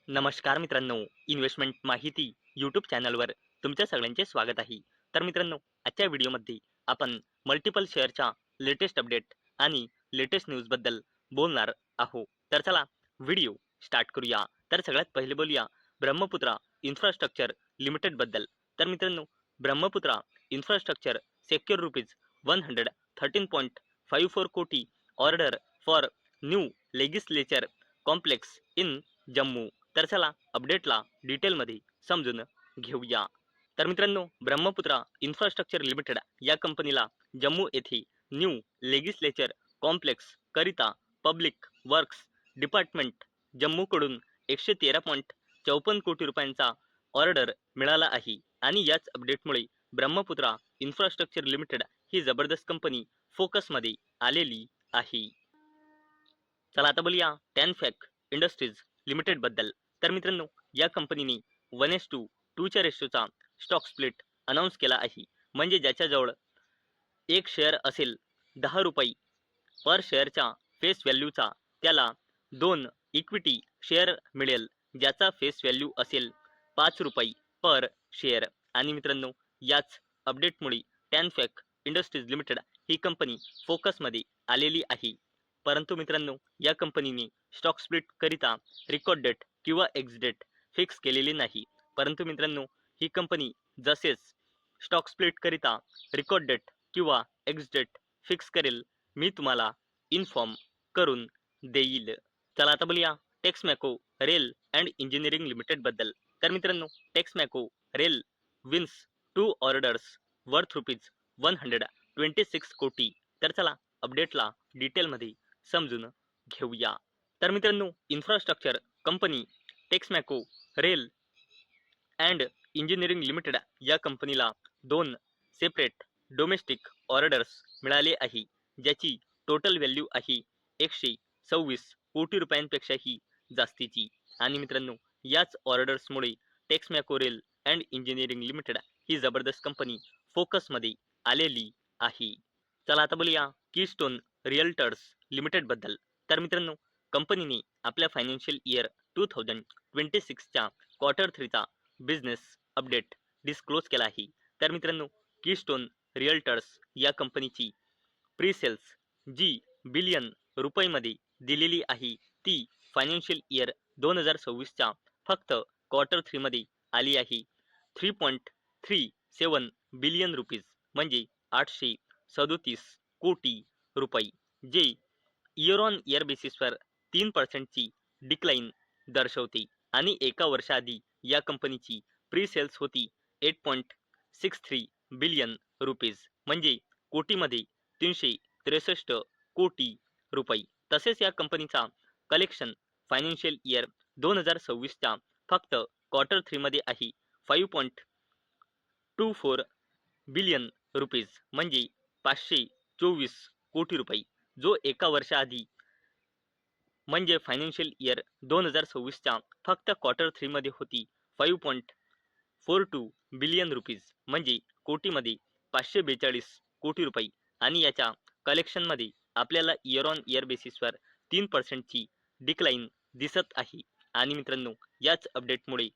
नमस्कार मित्रांनो, इन्व्हेस्टमेंट माहिती यूट्यूब चॅनलवर तुमच्या सगळ्यांचे स्वागत आहे. तर मित्रांनो, आजच्या व्हिडिओमध्ये आपण मल्टिपल शेअरच्या लेटेस्ट अपडेट आणि लेटेस्ट न्यूजबद्दल बोलणार आहोत. तर चला व्हिडिओ स्टार्ट करूया. तर सगळ्यात पहिले बोलूया ब्रह्मपुत्रा इन्फ्रास्ट्रक्चर लिमिटेडबद्दल. तर मित्रांनो, ब्रह्मपुत्रा इन्फ्रास्ट्रक्चर सेक्युर रुपीज 113.54 कोटी order for new legislature complex in Jammu. तर चला अपडेटला डिटेलमध्ये समजून घेऊया. तर मित्रांनो, ब्रह्मपुत्रा इन्फ्रास्ट्रक्चर लिमिटेड या कंपनीला जम्मू येथे न्यू लेगिस्लेचर कॉम्प्लेक्स करिता पब्लिक वर्क्स डिपार्टमेंट जम्मूकडून 113.54 कोटी रुपयांचा ऑर्डर मिळाला आहे. आणि याच अपडेटमुळे ब्रह्मपुत्रा इन्फ्रास्ट्रक्चर लिमिटेड ही जबरदस्त कंपनी फोकसमध्ये आलेली आहे. चला आता बोलूया टॅनफॅक इंडस्ट्रीज लिमिटेड बद्दल. तर मित्रांनो, या कंपनीने 1:2 रेशोचा स्टॉक स्प्लिट अनाऊन्स केला आहे. म्हणजे ज्याच्याजवळ एक शेअर असेल 10 रुपये पर शेअरच्या फेस व्हॅल्यूचा, त्याला 2 इक्विटी शेअर मिळेल ज्याचा फेस व्हॅल्यू असेल 5 रुपये पर शेअर. आणि मित्रांनो, याच अपडेटमुळे टॅनफॅक इंडस्ट्रीज लिमिटेड ही कंपनी फोकसमध्ये आलेली आहे. परंतु मित्रांनो, या कंपनीने स्टॉक स्प्लिट करिता रिकॉर्ड डेट किंवा एक्स डेट फिक्स केलेली नाही. परंतु मित्रांनो, ही कंपनी जसेच स्टॉक स्प्लिट करिता रिकॉर्ड डेट किंवा एक्स डेट फिक्स करेल, मी तुम्हाला इन्फॉर्म करून देईल. चला आता बोलूया Texmaco rail and engineering limited बद्दल. तर मित्रांनो, Texmaco rail wins 2 orders worth rupees 126 koti. तर चला अपडेटला डिटेलमध्ये समजून घेऊया. तर मित्रांनो, infrastructure company Texmaco rail and engineering limited या कंपनीला 2 सेपरेट डोमेस्टिक ऑर्डर्स मिळाले आहे, ज्याची टोटल व्हॅल्यू आहे 126 कोटी रुपयांपेक्षाही जास्तीची. आणि मित्रांनो, याच ऑर्डर्समुळे टेक्समॅको रेल अँड इंजिनिअरिंग लिमिटेड ही जबरदस्त कंपनी फोकसमध्ये आलेली आहे. चला आता बोलूया कीस्टोन रिअल्टर्स लिमिटेड बद्दल. तर मित्रांनो, कंपनीने आपल्या फायनान्शियल इयर 2026च्या क्वार्टर 3चा बिझनेस अपडेट डिस्क्लोज केला आहे. तर मित्रांनो, कीस्टोन रिअल्टर्स या कंपनीची प्री सेल्स जी बिलियन रुपयांमध्ये दिलेली आहे, ती फायनान्शियल इयर 2026च्या फक्त क्वार्टर 3 मध्ये आली आहे. 3.37 बिलियन रुपीज म्हणजे 837 कोटी रुपये, जे इयर ऑन इयर बेसिसवर 3% डिक्लाइन दर्शवते. आणि एका वर्षाआधी या कंपनीची प्री सेल्स होती 8.63 बिलियन रुपीज म्हणजे कोटीमध्ये 363 कोटी रुपये. तसेच या कंपनीचा कलेक्शन फायनान्शियल इयर 2026च्या फक्त क्वार्टर 3 मध्ये आहे 5.24 बिलियन रुपीज म्हणजे 524 कोटी रुपये, जो एका वर्षाआधी म्हणजे फायनान्शियल इयर 2026च्या फक्त क्वार्टर 3 मध्ये होती 5.42 बिलियन रुपीज म्हणजे कोटीमध्ये 542 कोटी रुपये. आणि याच्या कलेक्शनमध्ये आपल्याला इयर ऑन इयर बेसिसवर 3%ची डिक्लाइन दिसत आहे. आणि मित्रांनो, याच अपडेटमुळे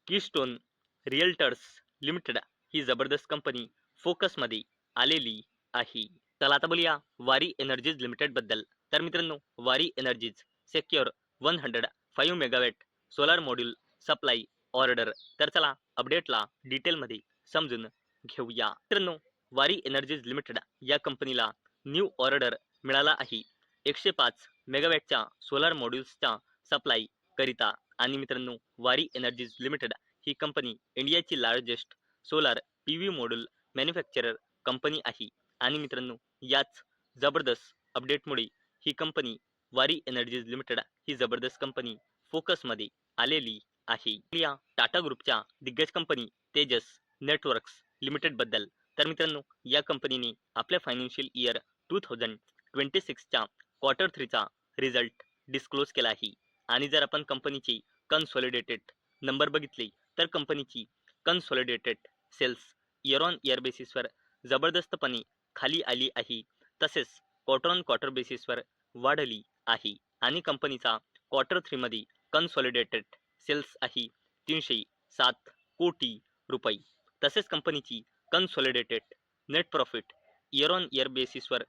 कीस्टोन रिअल्टर्स लिमिटेड ही जबरदस्त कंपनी फोकसमध्ये आलेली आहे. चला आता बोलूया वारी एनर्जीज लिमिटेड बद्दल. तर मित्रांनो, वारी energies secure 105 megawatt solar module supply order. तर चला अपडेटला डिटेलमध्ये समजून घेऊया. मित्रांनो, वारी एनर्जीज लिमिटेड या कंपनीला न्यू ऑर्डर मिळाला आहे 105 मेगावॅटच्या सोलार मॉड्यूल्सच्या सप्लाय करिता. आणि मित्रांनो, वारी एनर्जीज लिमिटेड ही कंपनी इंडियाची largest solar PV module manufacturer company आहे. आणि मित्रांनो, याच जबरदस्त अपडेटमुळे ही कंपनी वारी एनर्जीज लिमिटेड ही जबरदस्त कंपनी फोकसमध्ये आलेली आहे. या टाटा ग्रुपच्या दिग्गज कंपनी तेजस नेटवर्क्स लिमिटेड बद्दल. तर मित्रांनो, या कंपनीने आपल्या फायनान्शियल इयर 2026च्या क्वार्टर 3चा रिझल्ट डिस्क्लोज केला आहे. आणि जर आपण कंपनीची कन्सॉलिडेटेड नंबर बघितले, तर कंपनीची consolidated sales year on year बेसिसवर जबरदस्तपणे खाली आली आहे, तसेच क्वार्टर ऑन क्वार्टर बेसिसवर वाढली आहे. आणि कंपनीचा क्वार्टर 3 मध्ये कन्सॉलिडेटेड सेल्स आहे 307 कोटी रुपये. तसेच कंपनीची consolidated net profit year on year बेसिसवर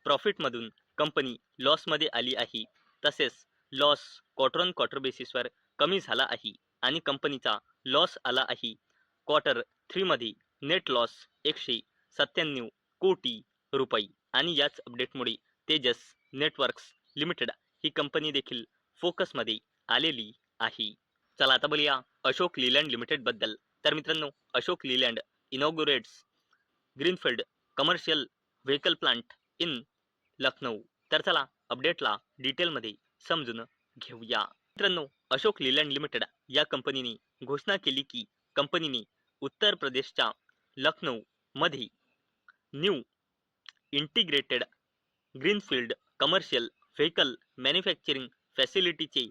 प्रॉफिटमधून कंपनी लॉसमध्ये आली आहे. तसेच लॉस क्वार्टर ऑन क्वार्टर बेसिसवर कमी झाला आहे आणि कंपनीचा लॉस आला आहे क्वार्टर 3 मध्ये नेट लॉस 197 कोटी रुपये. आणि याच अपडेटमुळे तेजस नेटवर्क्स लिमिटेड ही कंपनी देखील फोकसमध्ये आलेली आहे. चला आता बोलूया अशोक लीलँड लिमिटेड बद्दल. तर मित्रांनो, Ashok Leyland inaugurates greenfield commercial vehicle plant in Lucknow. तर चला अपडेटला डिटेलमध्ये समजून घेऊया. मित्रांनो, अशोक लीलँड लिमिटेड या कंपनीने घोषणा केली की कंपनीने उत्तर प्रदेशच्या लखनौ मध्ये new integrated greenfield commercial vehicle manufacturing फॅसिलिटीचे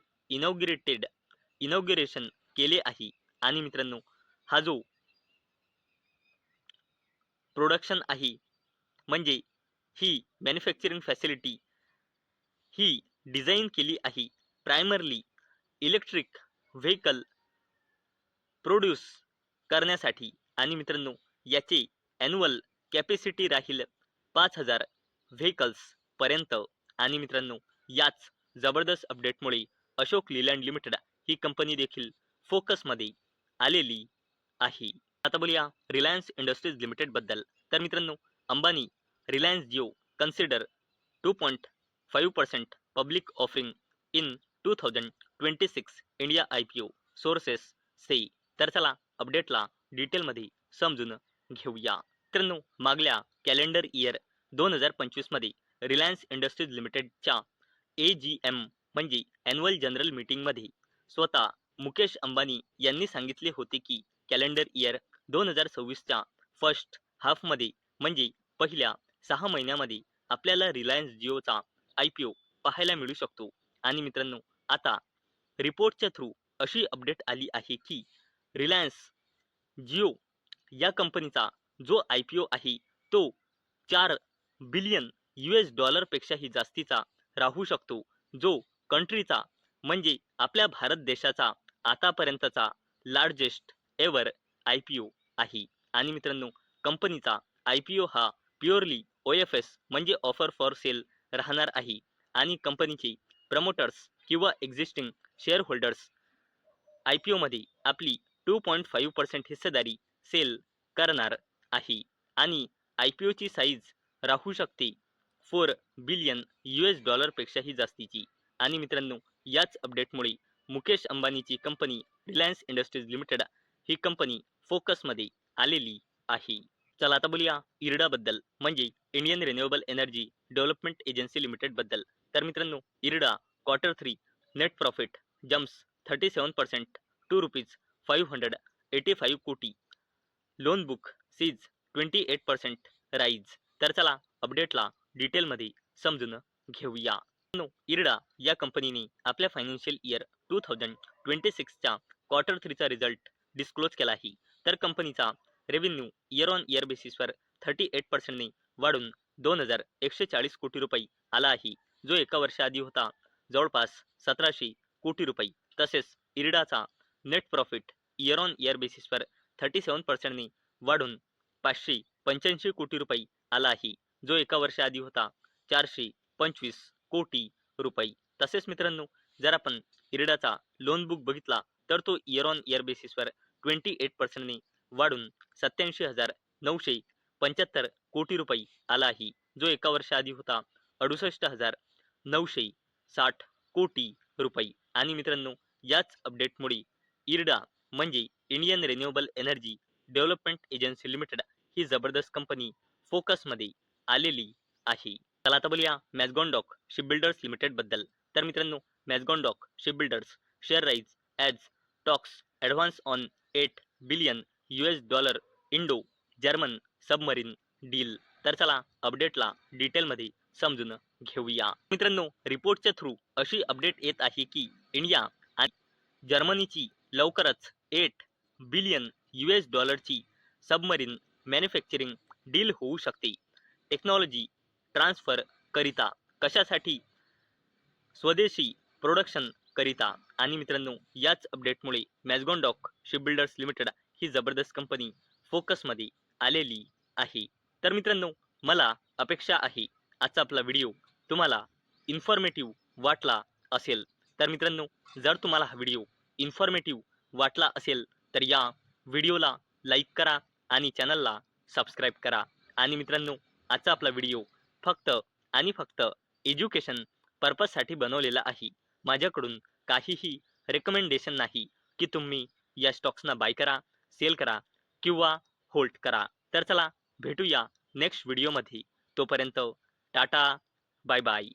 इनॉग्युरेशन केले आहे. आणि मित्रांनो, हा जो प्रोडक्शन आहे म्हणजे ही मॅन्युफॅक्चरिंग फॅसिलिटी ही डिझाईन केली आहे प्रायमरली इलेक्ट्रिक व्हेकल प्रोड्यूस करण्यासाठी. आणि मित्रांनो, याचे ॲन्युअल कॅपॅसिटी राहील 5000 व्हेकल्स पर्यंत. आणि मित्रांनो, याच जबरदस्त अपडेटमुळे अशोक लीलँड लिमिटेड ही कंपनी देखील फोकसमध्ये आलेली आहे. आता बोलूया रिलायन्स इंडस्ट्रीज लिमिटेड बद्दल. तर मित्रांनो, Ambani Reliance Jio consider 2.5% public offering in 2026 India IPO sources से. तर चला अपडेटला डिटेलमध्ये समजून घेऊया. मित्रांनो, मागल्या कॅलेंडर इयर 2025 मध्ये रिलायन्स इंडस्ट्रीज लिमिटेडच्या AGM म्हणजे ॲन्युअल जनरल मीटिंगमध्ये स्वतः मुकेश अंबानी यांनी सांगितले होते की कॅलेंडर इयर 2026च्या फर्स्ट हाफमध्ये म्हणजे पहिल्या 6 महिन्यामध्ये आपल्याला रिलायन्स जिओचा IPO पाहायला मिळू शकतो. आणि मित्रांनो, आता रिपोर्टच्या थ्रू अशी अपडेट आली आहे की रिलायन्स जिओ या कंपनीचा जो IPO आहे तो 4 बिलियन US पेक्षाही जास्तीचा राहू शकतो, जो कंट्रीचा म्हणजे आपल्या भारत देशाचा आतापर्यंतचा लार्जेस्ट एव्हर IPO आहे. आणि मित्रांनो, कंपनीचा IPO हा प्युअरली OFS म्हणजे ऑफर फॉर सेल राहणार आहे. आणि कंपनीचे प्रमोटर्स किंवा एक्झिस्टिंग शेअर होल्डर्स IPO मध्ये आपली 2.5% हिस्सेदारी सेल करणार आहे. आणि IPO ची साईज राहू शकते 4 बिलियन US पेक्षाही जास्तीची. आणि मित्रांनो, याच अपडेटमुळे मुकेश अंबानीची कंपनी रिलायन्स इंडस्ट्रीज लिमिटेड ही कंपनी फोकसमध्ये आलेली आहे. चला आता बोलूया इरडा बद्दल म्हणजे Indian renewable energy development agency limited बद्दल. तर मित्रांनो, IREDA quarter 3 net profit jumps 37% to ₹585 koti. Loan book sees 28% rise. तर चला अपडेटला डिटेलमध्ये समजून घेऊया. इरडा या कंपनीने आपल्या फायनान्शियल इयर 2026च्या क्वार्टर 3चा रिझल्ट डिस्क्लोज केला आहे. तर कंपनीचा रेव्हेन्यू इयर ऑन इयर बेसिसवर 38% वाढून 2140 कोटी रुपये आला आहे, जो एका वर्षाआधी होता जवळपास 1700 कोटी रुपये. तसेच इरडाचा net profit year on year बेसिसवर 37% वाढून 585 कोटी रुपये आला आहे, जो एका वर्षाआधी होता 425 कोटी रुपये. तसेच मित्रांनो, जर आपण इरडाचा लोन बुक बघितला तर तो इयर ऑन इयर बेसिसवर 28% वाढून 87,975 कोटी रुपये आला आहे, जो एका वर्षाआधी होता 68,960 कोटी रुपये. आणि मित्रांनो, याच अपडेटमुळे इरडा म्हणजे Indian renewable energy development agency limited ही जबरदस्त कंपनी फोकसमध्ये आलेली आहे. चला आता बोलूया मॅझगॉन डॉक शिपबिल्डर्स लिमिटेड बद्दल. तर मित्रांनो, Mazagon dock shipbuilders share rise as talks advance on 8 billion US Indo German submarine deal. तर चला अपडेटला डिटेलमध्ये समजून घेऊया. मित्रांनो, रिपोर्टच्या थ्रू अशी अपडेट येत आहे की इंडिया आणि जर्मनीची लवकरच 8 billion US submarine manufacturing deal होऊ शकते. टेक्नॉलॉजी ट्रान्सफर करिता कशासाठी स्वदेशी प्रोडक्शन करिता आणि मित्रांनो याच अपडेटमुळे मॅझगॉन डॉक शिपबिल्डर्स लिमिटेड ही जबरदस्त कंपनी फोकसमध्ये आलेली आहे. तर मित्रांनो मला अपेक्षा आहे आजचा आपला व्हिडिओ तुम्हाला इन्फॉर्मेटिव्ह वाटला असेल. तर मित्रांनो जर तुम्हाला हा व्हिडिओ इन्फॉर्मेटिव्ह वाटला असेल तर या व्हिडिओला लाईक करा आणि चॅनलला सबस्क्राईब करा. आणि मित्रांनो आजचा आपला व्हिडिओ फक्त आणि फक्त एज्युकेशन पर्पजसाठी बनवलेला आहे. माझ्याकडून काहीही रेकमेंडेशन नाही की तुम्ही या स्टॉक्सना बाय करा, सेल करा किंवा होल्ड करा. तर चला भेटूया नेक्स्ट व्हिडिओमध्ये. तोपर्यंत टाटा, बाय बाय.